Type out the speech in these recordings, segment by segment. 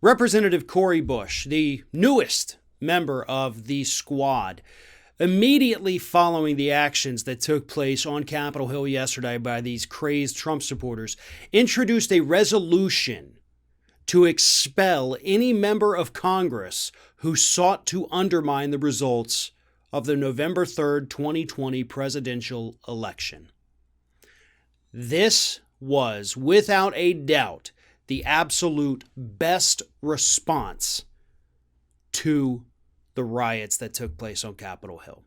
Representative Cori Bush, the newest member of the squad, immediately following the actions that took place on Capitol Hill yesterday by these crazed Trump supporters, introduced a resolution to expel any member of Congress who sought to undermine the results of the November 3rd, 2020 presidential election. This was, without a doubt, the absolute best response to the riots that took place on Capitol Hill.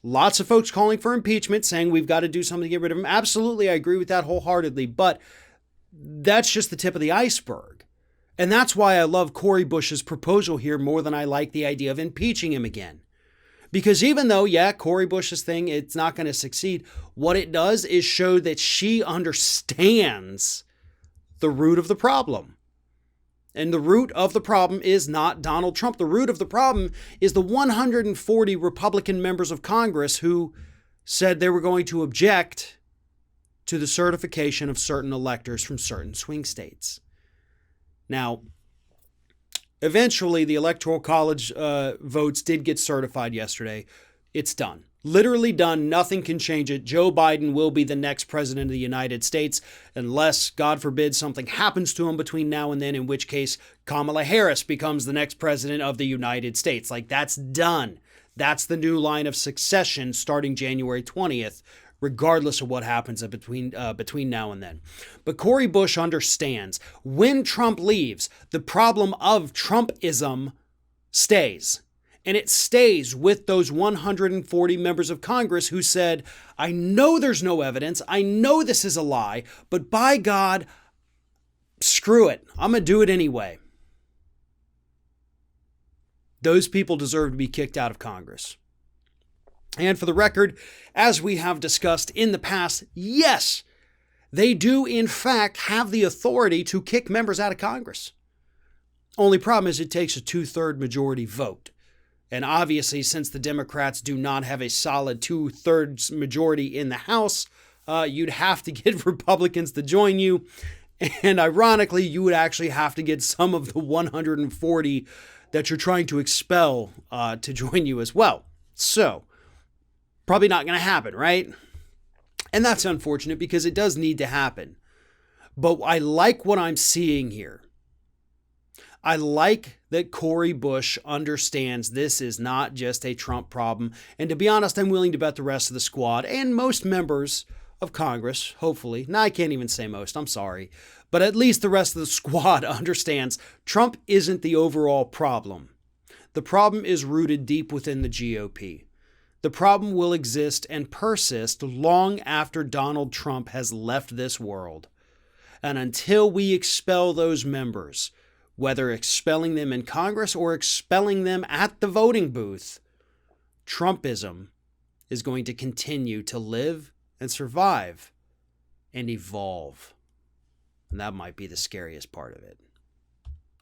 Lots of folks calling for impeachment, saying we've got to do something to get rid of him. Absolutely, I agree with that wholeheartedly, but that's just the tip of the iceberg. And that's why I love Cori Bush's proposal here more than I like the idea of impeaching him again. Because even though, Cori Bush's thing, it's not going to succeed, what it does is show that she understands the root of the problem. And the root of the problem is not Donald Trump. The root of the problem is the 140 Republican members of Congress who said they were going to object to the certification of certain electors from certain swing states. Now, eventually, the Electoral College votes did get certified yesterday. It's done. Literally done. Nothing can change it. Joe Biden will be the next president of the United States unless, God forbid, something happens to him between now and then, in which case Kamala Harris becomes the next president of the United States. That's done. That's the new line of succession starting January 20th, regardless of what happens between now and then. But Cori Bush understands when Trump leaves, the problem of Trumpism stays. And it stays with those 140 members of Congress who said, I know there's no evidence. I know this is a lie, but by God, screw it. I'm going to do it anyway. Those people deserve to be kicked out of Congress. And for the record, as we have discussed in the past, yes, they do in fact have the authority to kick members out of Congress. Only problem is it takes a 2/3 majority vote. And obviously, since the Democrats do not have a solid 2/3 majority in the House, you'd have to get Republicans to join you. And ironically, you would actually have to get some of the 140 that you're trying to expel to join you as well. So, probably not going to happen, right? And that's unfortunate because it does need to happen. But I like what I'm seeing here. I like that Cori Bush understands this is not just a Trump problem. And to be honest, I'm willing to bet the rest of the squad and most members of Congress, hopefully, now I can't even say most, I'm sorry, but at least the rest of the squad understands Trump isn't the overall problem. The problem is rooted deep within the GOP. The problem will exist and persist long after Donald Trump has left this world. And until we expel those members, whether expelling them in Congress or expelling them at the voting booth, Trumpism is going to continue to live and survive and evolve. And that might be the scariest part of it.